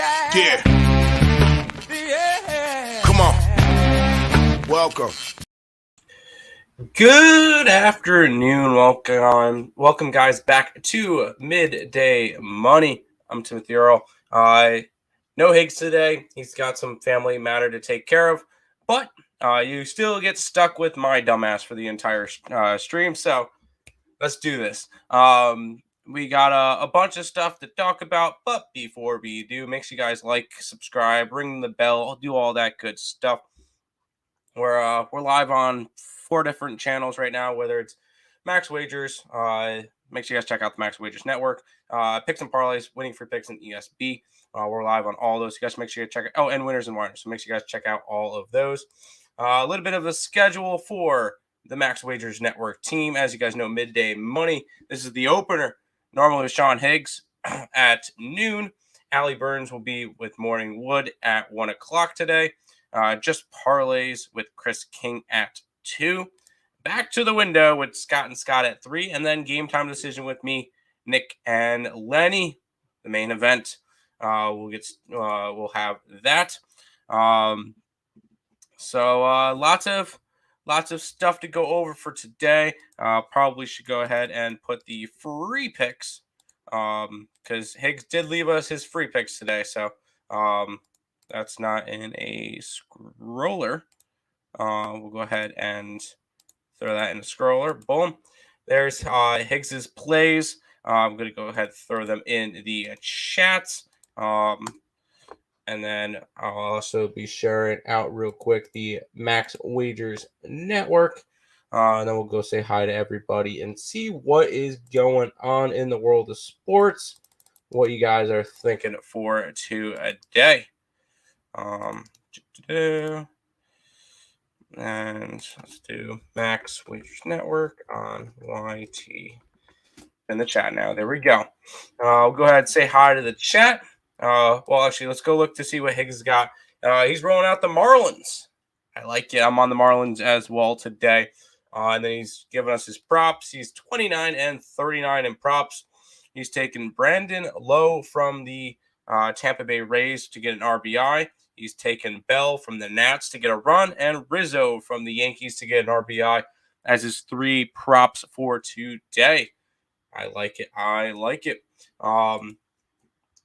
Yeah. Come on. Welcome. Good afternoon. Welcome guys back to Midday Money. I'm Timothy Earl. No Higgs today. He's got some family matter to take care of, but you still get stuck with my dumbass for the entire stream. So let's do this. We got a bunch of stuff to talk about, but before we do, make sure you guys like, subscribe, ring the bell, do all that good stuff. We're live on 4 different channels right now, whether it's Max Wagers. Make sure you guys check out the Max Wagers Network. Picks and Parlays, Winning Free Picks, and ESB. We're live on all those. You guys make sure you check it. Oh, and Winners and Whiners. So make sure you guys check out all of those. A little bit of a schedule for the Max Wagers Network team. As you guys know, Midday Money. This is the opener. Normally with Sean Higgs at noon. Allie Burns will be with Morning Wood at 1 o'clock today. Just parlays with Chris King at 2. Back to the window with Scott and Scott at 3. And then game time decision with me, Nick, and Lenny. The main event. We'll have that. So lots of stuff to go over for today. Probably should go ahead and put the free picks because Higgs did leave us his free picks today. So that's not in a scroller. We'll go ahead and throw that in a scroller. Boom. There's Higgs's plays. I'm going to go ahead and throw them in the chats. And then I'll also be sharing out real quick the Max Wagers Network. And then we'll go say hi to everybody and see what is going on in the world of sports. What you guys are thinking for today. And let's do Max Wagers Network on YT in the chat now. There we go. I'll go ahead and say hi to the chat. Well, actually, let's go look to see what Higgs got. He's rolling out the Marlins. I like it. I'm on the Marlins as well today. And then he's giving us his props. He's 29 and 39 in props. He's taken Brandon Lowe from the Tampa Bay Rays to get an RBI. He's taken Bell from the Nats to get a run, and Rizzo from the Yankees to get an RBI as his 3 props for today. I like it.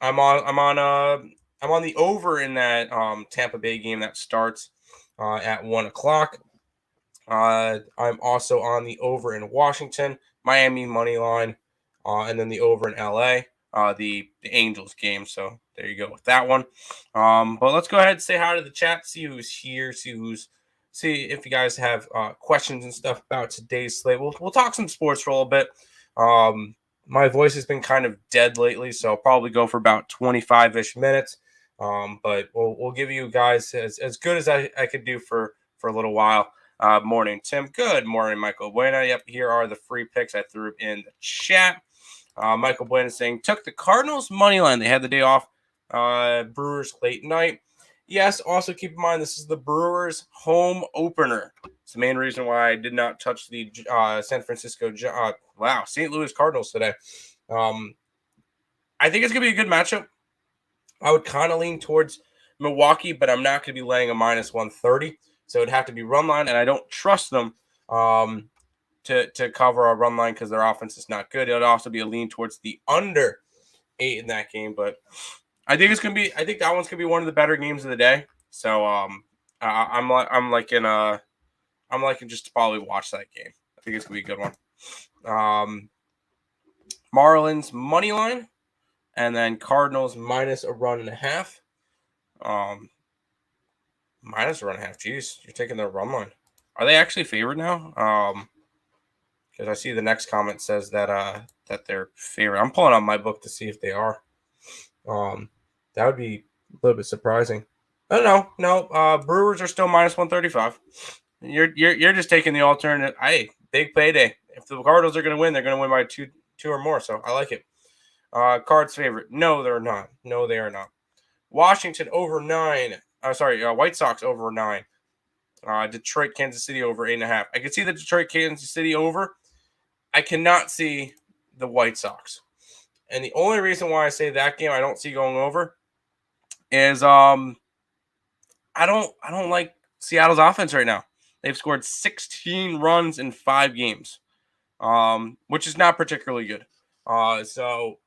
I'm on the over in that Tampa Bay game that starts at 1 o'clock. I'm also on the over in Washington, Miami money line, and then the over in LA. The Angels game. So there you go with that one. But let's go ahead and say hi to the chat, see who's here, see if you guys have questions and stuff about today's slate. We'll talk some sports for a little bit. My voice has been kind of dead lately, so I'll probably go for about 25-ish minutes. But we'll give you guys as good as I could do for a little while. Morning, Tim. Good morning, Michael Buena. Yep, here are the free picks I threw in the chat. Michael Buena saying, took the Cardinals money line. They had the day off. Brewers late night. Yes, also keep in mind this is the Brewers home opener. It's the main reason why I did not touch the St. Louis Cardinals today. I think it's going to be a good matchup. I would kind of lean towards Milwaukee, but I'm not going to be laying a minus 130. So it'd have to be run line, and I don't trust them to cover a run line because their offense is not good. It would also be a lean towards the under 8 in that game, but I think that one's gonna be one of the better games of the day. So I'm liking just to probably watch that game. I think it's gonna be a good one. Marlins money line, and then Cardinals minus a run and a half. Minus a run and a half. Jeez, you're taking their run line. Are they actually favored now? Because I see the next comment says that they're favored. I'm pulling out my book to see if they are. That would be a little bit surprising. No. Brewers are still minus 135. You're just taking the alternate. Hey, big payday. If the Cardinals are going to win, they're going to win by two or more. So I like it. Cards favorite. No, they're not. No, they are not. Washington over 9. White Sox over 9. Detroit, Kansas City over 8.5. I can see the Detroit, Kansas City over. I cannot see the White Sox. And the only reason why I say that game I don't see going over is I don't like Seattle's offense right now. They've scored 16 runs in 5 games, which is not particularly good. So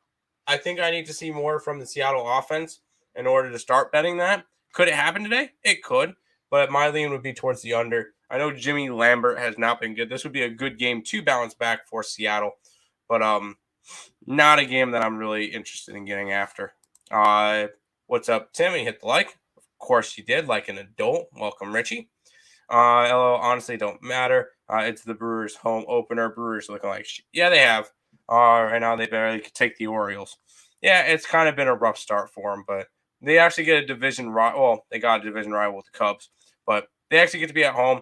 I think I need to see more from the Seattle offense in order to start betting that. Could it happen today? It could, but my lean would be towards the under. I know Jimmy Lambert has not been good. This would be a good game to bounce back for Seattle, but not a game that I'm really interested in getting after. What's up, Tim? You hit the like. Of course you did, like an adult. Welcome, Richie. LO, honestly, don't matter. It's the Brewers' home opener. Brewers looking like shit. Yeah, they have. Right now they barely could take the Orioles. Yeah, it's kind of been a rough start for them, but they actually get a division rival. Well, they got a division rival with the Cubs, but they actually get to be at home.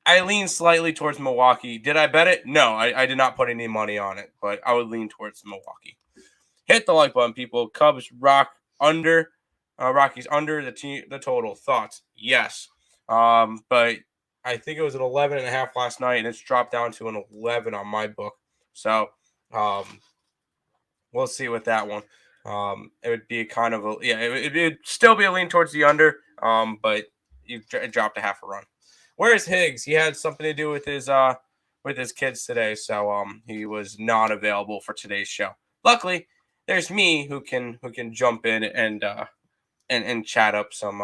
I lean slightly towards Milwaukee. Did I bet it? No, I did not put any money on it, but I would lean towards Milwaukee. Hit the like button, people. Cubs rock under. Rockies under the total. Thoughts? Yes. But I think it was an 11.5 last night, and it's dropped down to an 11 on my book. So we'll see with that one. It would be kind of it'd still be a lean towards the under. But it dropped a half a run. Where's Higgs? He had something to do with his kids today, so he was not available for today's show. Luckily, there's me who can jump in and chat up some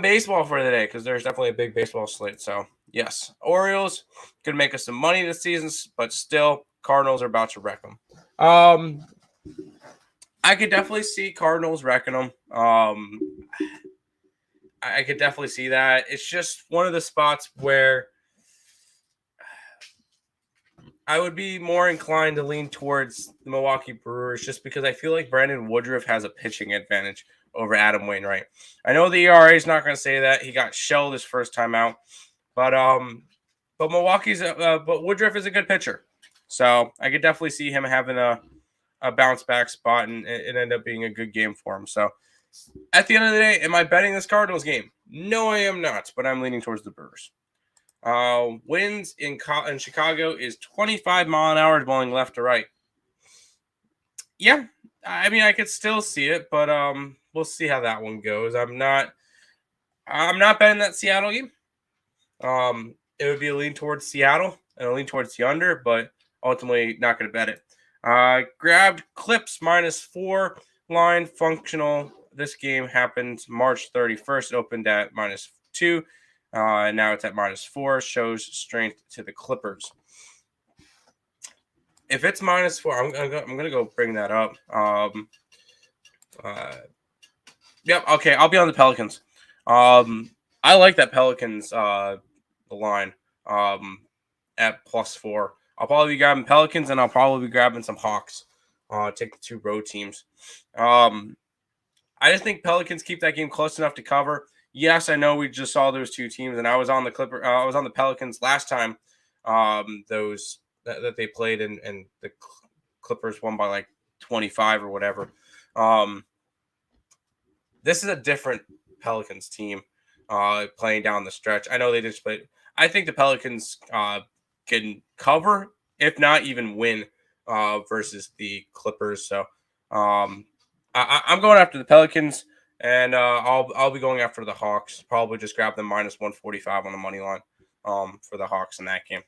baseball for today, because there's definitely a big baseball slate. So yes, Orioles could make us some money this season, but still, Cardinals are about to wreck them. I could definitely see Cardinals wrecking them. I could definitely see that. It's just one of the spots where I would be more inclined to lean towards the Milwaukee Brewers, just because I feel like Brandon Woodruff has a pitching advantage over Adam Wainwright. I know the ERA is not going to say that. He got shelled his first time out, but Woodruff is a good pitcher, so I could definitely see him having a bounce back spot and it end up being a good game for him. So at the end of the day, am I betting this Cardinals game? No, I am not, but I'm leaning towards the Brewers. Winds in Chicago is 25 mile an hour blowing left to right. Yeah, I mean, I could still see it, but we'll see how that one goes. I'm not betting that Seattle game. It would be a lean towards Seattle and a lean towards the under, but ultimately not going to bet it. Grabbed Clips -4 line functional. This game happened March 31st. It opened at -2. And now it's at -4. Shows strength to the Clippers. If it's -4, I'm gonna go bring that up. Yep. Okay, I'll be on the Pelicans. I like that Pelicans line at +4. I'll probably be grabbing Pelicans, and I'll probably be grabbing some Hawks. Take the 2 road teams. I just think Pelicans keep that game close enough to cover. Yes, I know we just saw those 2 teams, and I was on the Pelicans last time. That they played, and the Clippers won by like 25 or whatever. This is a different Pelicans team playing down the stretch. I know they just played. I think the Pelicans can cover, if not even win, versus the Clippers. So I'm going after the Pelicans, and I'll be going after the Hawks. Probably just grab them -145 on the money line for the Hawks in that game.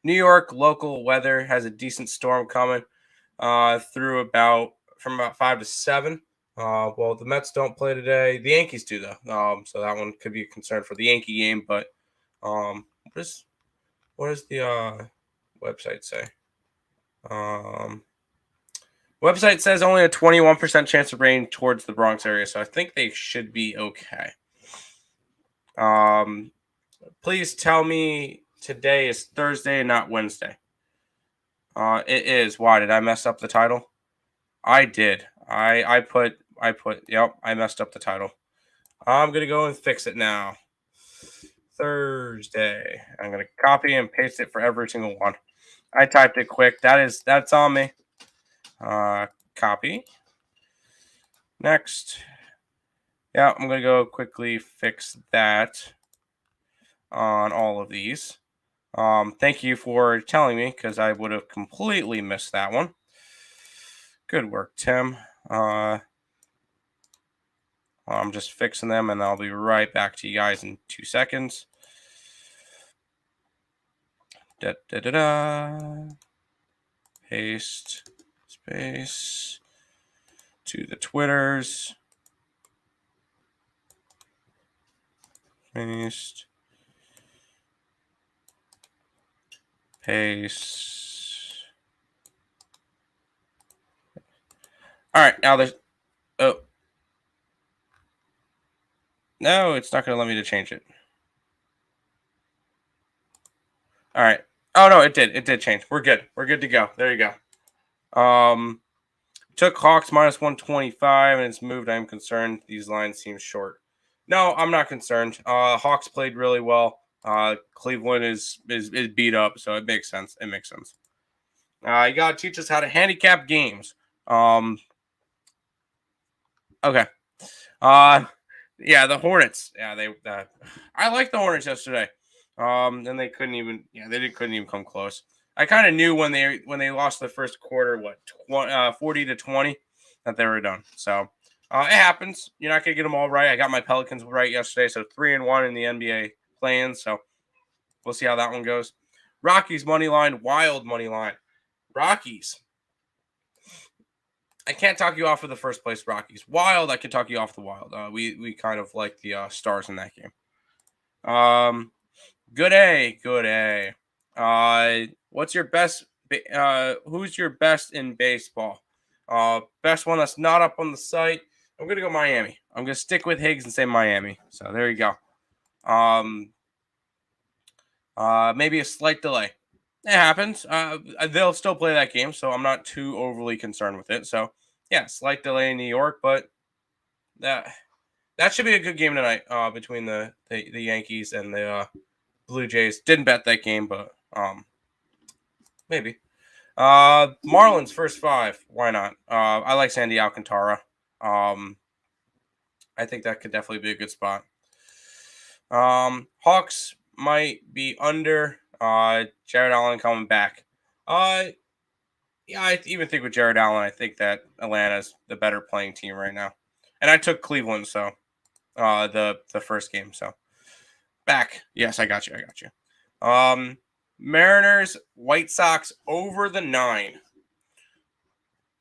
New York local weather has a decent storm coming from about 5 to 7. Well, the Mets don't play today. The Yankees do, though. So that one could be a concern for the Yankee game. But what does the website say? Website says only a 21% chance of rain towards the Bronx area. So I think they should be okay. Please tell me today is Thursday and not Wednesday. It is. Why did I mess up the title? I did. I messed up the title. I'm going to go and fix it now. Thursday. I'm going to copy and paste it for every single one. I typed it quick. That's on me. Copy. Next. Yeah, I'm going to go quickly fix that on all of these. Thank you for telling me, because I would have completely missed that one. Good work, Tim. I'm just fixing them, and I'll be right back to you guys in 2 seconds. Paste space to the Twitters. Paste. All right, now there's. Oh. No, it's not going to let me to change it. All right. Oh, no, it did. It did change. We're good. We're good to go. There you go. Took Hawks minus 125, and it's moved. I'm concerned. These lines seem short. No, I'm not concerned. Hawks played really well. Cleveland is beat up, so it makes sense. You got to teach us how to handicap games. Okay. Yeah, the Hornets. Yeah, I liked the Hornets yesterday. And they couldn't even. Yeah, they couldn't even come close. I kind of knew when they lost the first quarter, 40-20, that they were done. So it happens. You're not gonna get them all right. I got my Pelicans right yesterday, so 3-1 in the NBA play-in. So we'll see how that one goes. Rockies money line, wild money line. Rockies. I can't talk you off of the first place Rockies. Wild, I can talk you off the Wild. We kind of like the Stars in that game. Good A. What's your best? Who's your best in baseball? Best one that's not up on the site. I'm gonna go Miami. I'm gonna stick with Higgs and say Miami. So there you go. Maybe a slight delay. It happens. They'll still play that game, so I'm not too overly concerned with it. So yeah, slight delay in New York, but that should be a good game tonight. Between the Yankees and the Blue Jays. Didn't bet that game, but maybe. Marlins first 5. Why not? I like Sandy Alcantara. I think that could definitely be a good spot. Hawks might be under. Jared Allen coming back. Yeah, I even think with Jared Allen, I think that Atlanta's the better playing team right now. And I took Cleveland, so the first game, so back. Yes, I got you. Mariners, White Sox over the 9.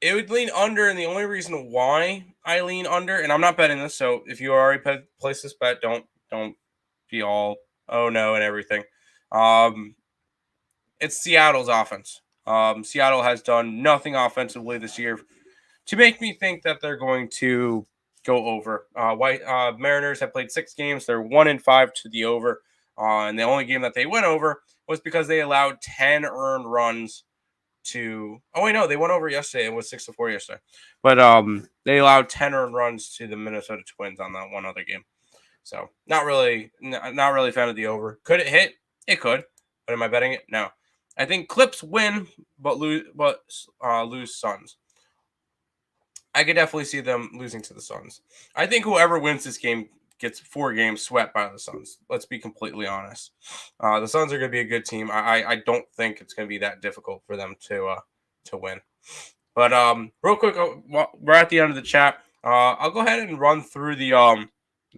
It would lean under, and the only reason why I lean under, and I'm not betting this, so if you already placed this bet, don't be all oh no and everything. It's Seattle's offense. Seattle has done nothing offensively this year to make me think that they're going to go over. Mariners have played 6 games. They're 1-5 to the over. And the only game that they went over was because they allowed 10 earned runs to. Oh wait, no, they went over yesterday. It was 6-4 yesterday, but they allowed 10 earned runs to the Minnesota Twins on that one other game. So not really a fan of the over. Could it hit? It could. But am I betting it? No. I think Clips win, but lose Suns. I could definitely see them losing to the Suns. I think whoever wins this game gets 4 games swept by the Suns. Let's be completely honest. The Suns are going to be a good team. I don't think it's going to be that difficult for them to win. But real quick, we're at the end of the chat. I'll go ahead and run through the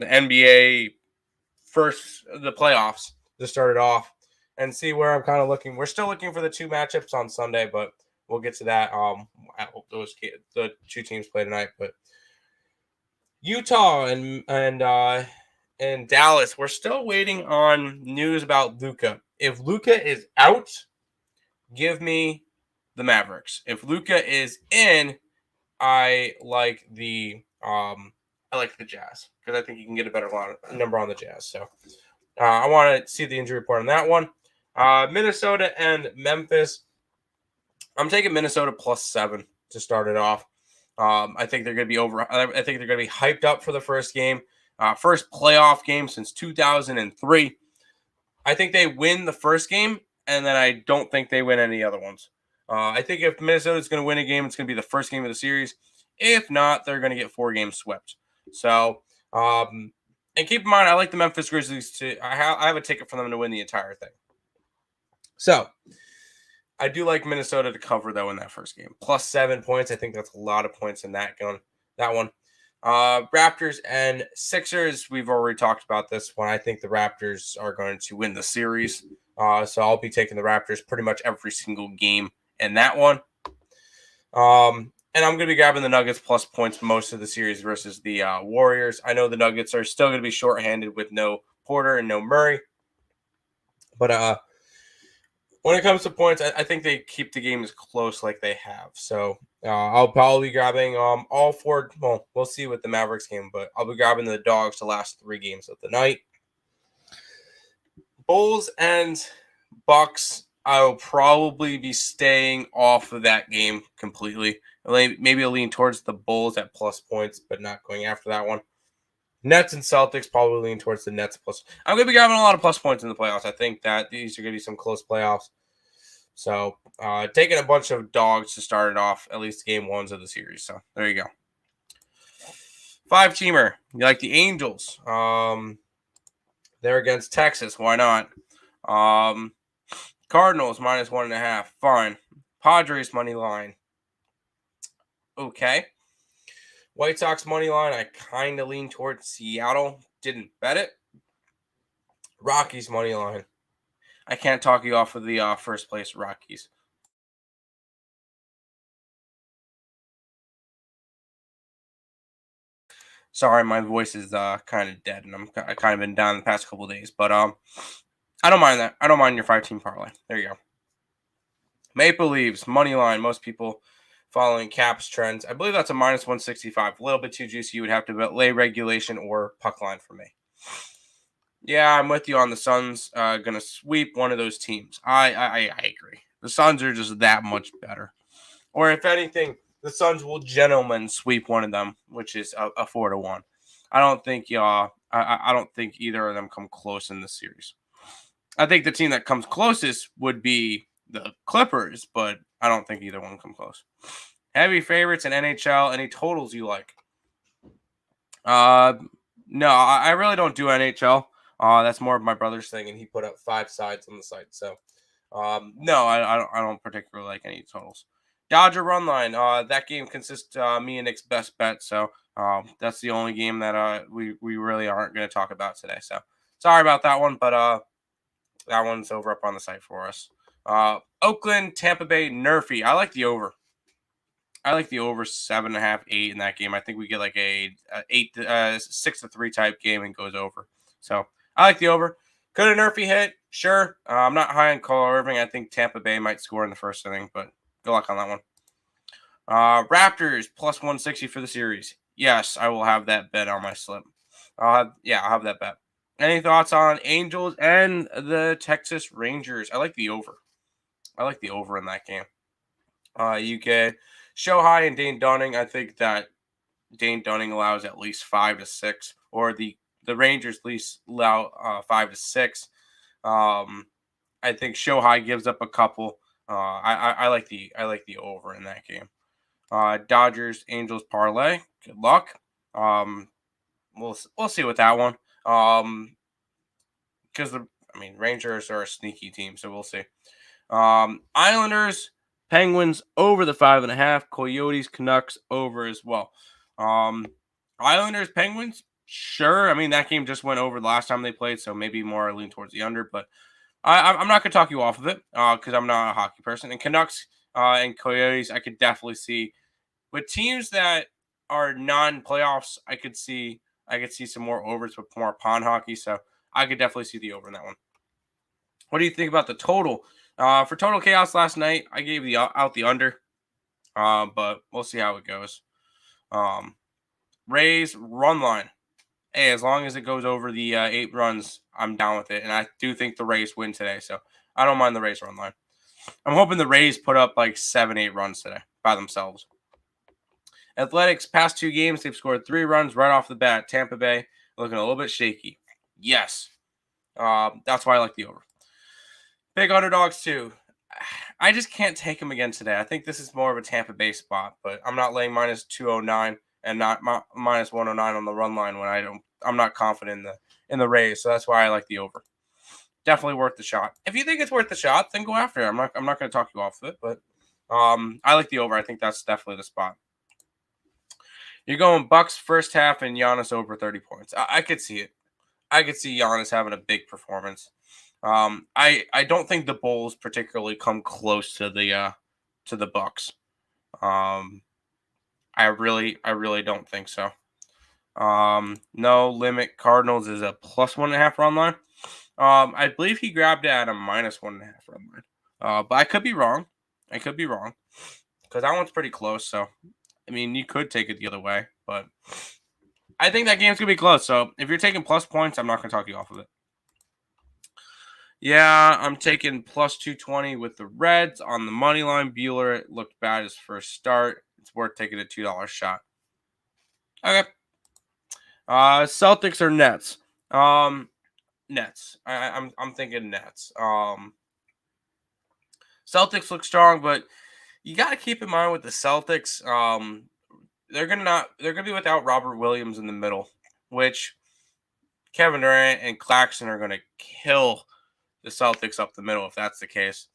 NBA the playoffs to start it off and see where I'm kind of looking. We're still looking for the 2 matchups on Sunday, but we'll get to that. I hope the 2 teams play tonight, but Utah and Dallas, we're still waiting on news about Luka. If Luka is out, give me the Mavericks. If Luka is in, I like the Jazz because I think you can get a better number on the Jazz. So I want to see the injury report on that one. Minnesota and Memphis. I'm taking Minnesota +7 to start it off. I think they're going to be over. I think they're going to be hyped up for the first game. First playoff game since 2003. I think they win the first game, and then I don't think they win any other ones. I think if Minnesota is going to win a game, it's going to be the first game of the series. If not, they're going to get 4 games swept. So, and keep in mind, I like the Memphis Grizzlies I have a ticket for them to win the entire thing. So, I do like Minnesota to cover though in that first game. Plus 7 points. I think that's a lot of points in that one. Raptors and Sixers. We've already talked about this one. I think the Raptors are going to win the series. So I'll be taking the Raptors pretty much every single game in that one. And I'm going to be grabbing the Nuggets plus points most of the series versus the Warriors. I know the Nuggets are still going to be shorthanded with no Porter and no Murray. But when it comes to points, I think they keep the games close like they have. So I'll probably be grabbing all four. Well, we'll see with the Mavericks game, but I'll be grabbing the Dogs to last 3 games of the night. Bulls and Bucks, I will probably be staying off of that game completely. Maybe I'll lean towards the Bulls at plus points, but not going after that one. Nets and Celtics, probably lean towards the Nets plus. I'm going to be grabbing a lot of plus points in the playoffs. I think that these are going to be some close playoffs. So taking a bunch of dogs to start it off, at least game 1s of the series. So there you go. 5-teamer. You like the Angels. They're against Texas. Why not? Cardinals minus 1.5. Fine. Padres money line. Okay. White Sox money line. I kind of lean towards Seattle. Didn't bet it. Rockies money line. I can't talk you off of the first place Rockies. Sorry, my voice is kind of dead, and I kind of been down the past couple of days. But I don't mind that. I don't mind your 5-team parlay. There you go. Maple Leafs money line. Most people following Caps trends. I believe that's a minus 165. A little bit too juicy. You would have to lay regulation or puck line for me. Yeah, I'm with you on the Suns going to sweep one of those teams. I agree. The Suns are just that much better. Or if anything, the Suns will gentlemen sweep one of them, which is a 4-1. I don't think I don't think either of them come close in this series. I think the team that comes closest would be the Clippers, but I don't think either one come close. Heavy favorites in NHL. Any totals you like? No, I really don't do NHL. That's more of my brother's thing, and he put up 5 sides on the site. So, no, I don't particularly like any totals. Dodger run line. That game consists me and Nick's best bet. So, that's the only game that we really aren't going to talk about today. So, sorry about that one, but that one's over up on the site for us. Oakland, Tampa Bay, Nerfy. I like the over. I like the over 7.5, 8 in that game. I think we get like a 6-3 type game and goes over. So I like the over. Could a Nerfy hit? Sure. I'm not high on Cole Irving. I think Tampa Bay might score in the first inning, but good luck on that one. Raptors plus 160 for the series. Yes, I will have that bet on my slip. I'll have that bet. Any thoughts on Angels and the Texas Rangers? I like the over. I like the over in that game. UK. Show High and Dane Dunning. I think that Dane Dunning allows at least 5 to 6, or the Rangers at least allow 5 to 6. I think Show High gives up a couple. I like the over in that game. Dodgers Angels parlay. Good luck. We'll see with that one. Because Rangers are a sneaky team, so we'll see. Islanders. Penguins over the 5.5. Coyotes, Canucks over as well. Islanders, Penguins, sure. That game just went over the last time they played, so maybe more lean towards the under. But I'm not going to talk you off of it because I'm not a hockey person. And Canucks and Coyotes, I could definitely see. With teams that are non-playoffs, I could see some more overs with more pond hockey. So I could definitely see the over in that one. What do you think about the total? For Total Chaos last night, I gave out the under, but we'll see how it goes. Rays run line. Hey, as long as it goes over the 8 runs, I'm down with it. And I do think the Rays win today, so I don't mind the Rays run line. I'm hoping the Rays put up like 7-8 runs today by themselves. Athletics, past 2 games, they've scored 3 runs right off the bat. Tampa Bay looking a little bit shaky. Yes. That's why I like the over. Big underdogs too. I just can't take them again today. I think this is more of a Tampa Bay spot, but I'm not laying minus 209 and not minus 109 on the run line when I'm not confident in the Rays. So that's why I like the over. definitely worth the shot. If you think it's worth the shot, then go after it. I'm not going to talk you off of it, but I like the over. I think that's definitely the spot. You're going Bucks first half and Giannis over 30 points. I could see it. I could see Giannis having a big performance. I don't think the Bulls particularly come close to the Bucks. I really don't think so. No limit. Cardinals is a +1.5 run line. I believe he grabbed it at a -1.5 run line. But I could be wrong. Because that one's pretty close. So, I mean, you could take it the other way, but I think that game's gonna be close. So, if you're taking plus points, I'm not gonna talk you off of it. Yeah, I'm taking +220 with the Reds on the money line. Bueller looked bad his first start. It's worth taking a $2 shot. Okay. Celtics or Nets? Nets. I'm thinking Nets. Celtics look strong, but you got to keep in mind with the Celtics, they're gonna be without Robert Williams in the middle, which Kevin Durant and Claxton are gonna kill the Celtics up the middle if that's the case.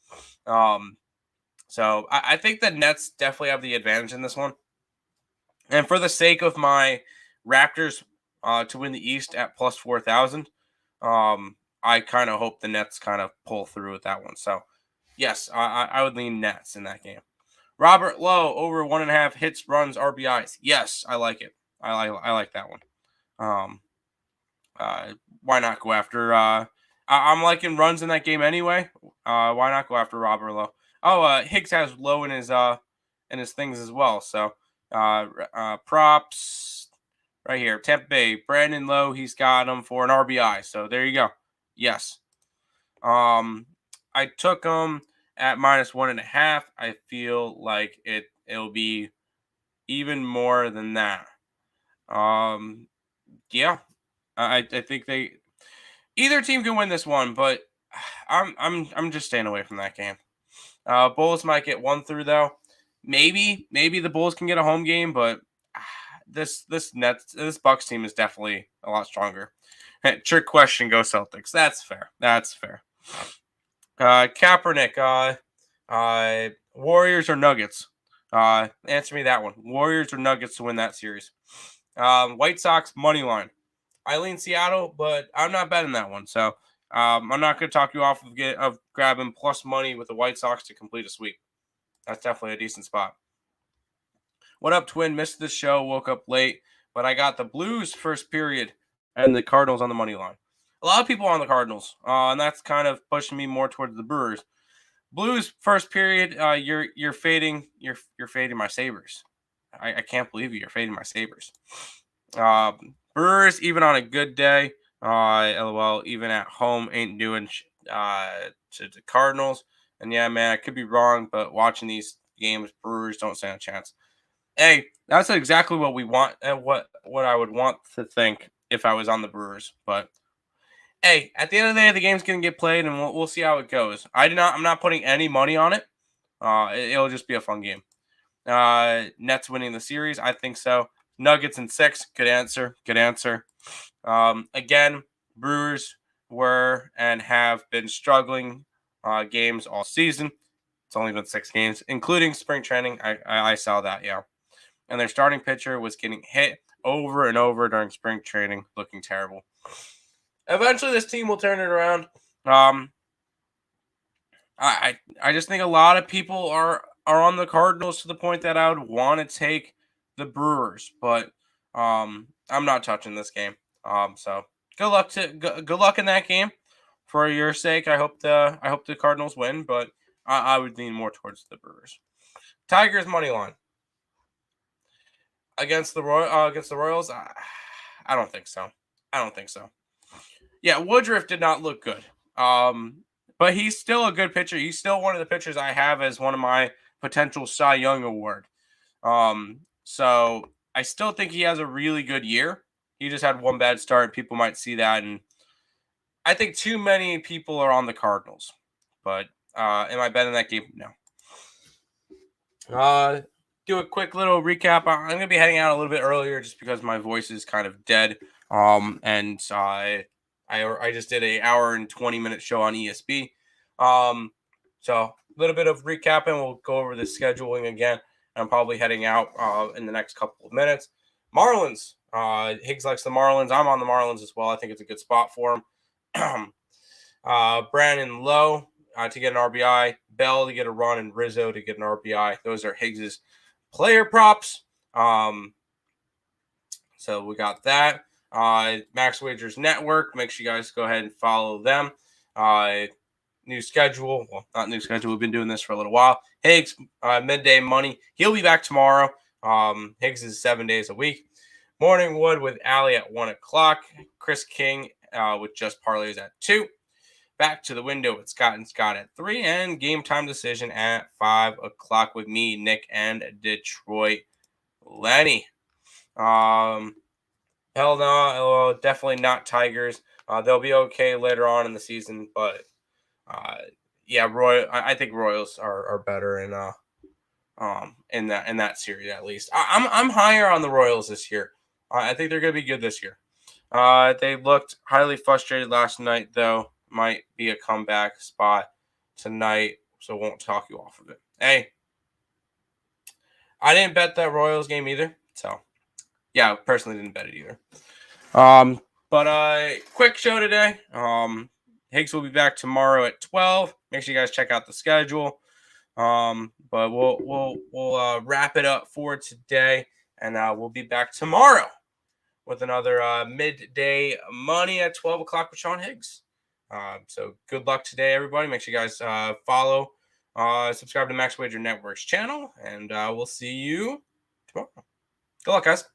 So I think the Nets definitely have the advantage in this one. And for the sake of my Raptors to win the East at +4,000, I kind of hope the Nets kind of pull through with that one. So, yes, I would lean Nets in that game. Robert Lowe over 1.5 hits, runs, RBIs. Yes, I like it. I like that one. Why not go after? I'm liking runs in that game anyway. Why not go after Robert Lowe? Oh, Higgs has Lowe in his things as well. So props right here. Tampa Bay, Brandon Lowe. He's got him for an RBI. So there you go. Yes. I took him at -1.5. I feel like it'll be even more than that. Yeah. I think either team can win this one, but I'm just staying away from that game. Bulls might get one through though. Maybe the Bulls can get a home game, but this Bucks team is definitely a lot stronger. Trick question, go Celtics. That's fair. Kaepernick, Warriors or Nuggets? Answer me that one. Warriors or Nuggets to win that series? White Sox money line. I lean Seattle, but I'm not betting that one. So I'm not going to talk you off of grabbing plus money with the White Sox to complete a sweep. That's definitely a decent spot. What up, Twin? Missed the show. Woke up late, but I got the Blues first period and the Cardinals on the money line. A lot of people on the Cardinals, and that's kind of pushing me more towards the Brewers. Blues first period. You're fading. You're fading my Sabres. I can't believe you're fading my Sabres. Brewers, even on a good day, LOL, even at home, ain't doing to the Cardinals. And yeah, man, I could be wrong, but watching these games, Brewers don't stand a chance. Hey, that's exactly what we want, and what I would want to think if I was on the Brewers. But hey, at the end of the day, the game's gonna get played, and we'll see how it goes. I'm not putting any money on it. It'll just be a fun game. Nets winning the series, I think so. Nuggets in 6, good answer. Again, Brewers were and have been struggling games all season. It's only been 6 games, including spring training. I saw that, yeah. And their starting pitcher was getting hit over and over during spring training, looking terrible. Eventually, this team will turn it around. I just think a lot of people are on the Cardinals to the point that I would want to take the Brewers, but I'm not touching this game. So good luck in that game. For your sake, I hope the Cardinals win, but I would lean more towards the Brewers. Tigers money line against the Royals. I don't think so. Yeah, Woodruff did not look good. But he's still a good pitcher. He's still one of the pitchers I have as one of my potential Cy Young award. So I still think he has a really good year. He just had one bad start. People might see that, and I think too many people are on the Cardinals. But am I betting that game? No. Do a quick little recap. I'm gonna be heading out a little bit earlier just because my voice is kind of dead. And I just did an hour and 20-minute show on ESB. So a little bit of recapping. We'll go over the scheduling again. I'm probably heading out in the next couple of minutes. Marlins. Higgs likes the Marlins. I'm on the Marlins as well. I think it's a good spot for him. Brandon Lowe to get an RBI. Bell to get a run, and Rizzo to get an RBI. Those are Higgs's player props. So we got that. Max Wagers Network. Make sure you guys go ahead and follow them. New schedule. Well, not new schedule. We've been doing this for a little while. Higgs, midday money. He'll be back tomorrow. Higgs is 7 days a week. Morning Wood with Allie at 1 o'clock. Chris King with Just Parlays at 2. Back to the window with Scott and Scott at 3. And game time decision at 5 o'clock with me, Nick, and Detroit Lenny. Hell no, definitely not Tigers. They'll be okay later on in the season, but yeah, I think Royals are better in that series at least. I'm higher on the Royals this year. I think they're going to be good this year. They looked highly frustrated last night, though. Might be a comeback spot tonight, so won't talk you off of it. Hey, I didn't bet that Royals game either, so yeah, I personally didn't bet it either. But quick show today. Higgs will be back tomorrow at 12. Make sure you guys check out the schedule. But we'll wrap it up for today, and we'll be back tomorrow with another midday money at 12 o'clock with Sean Higgs. So good luck today, everybody. Make sure you guys follow, subscribe to Max Wager Network's channel, and we'll see you tomorrow. Good luck, guys.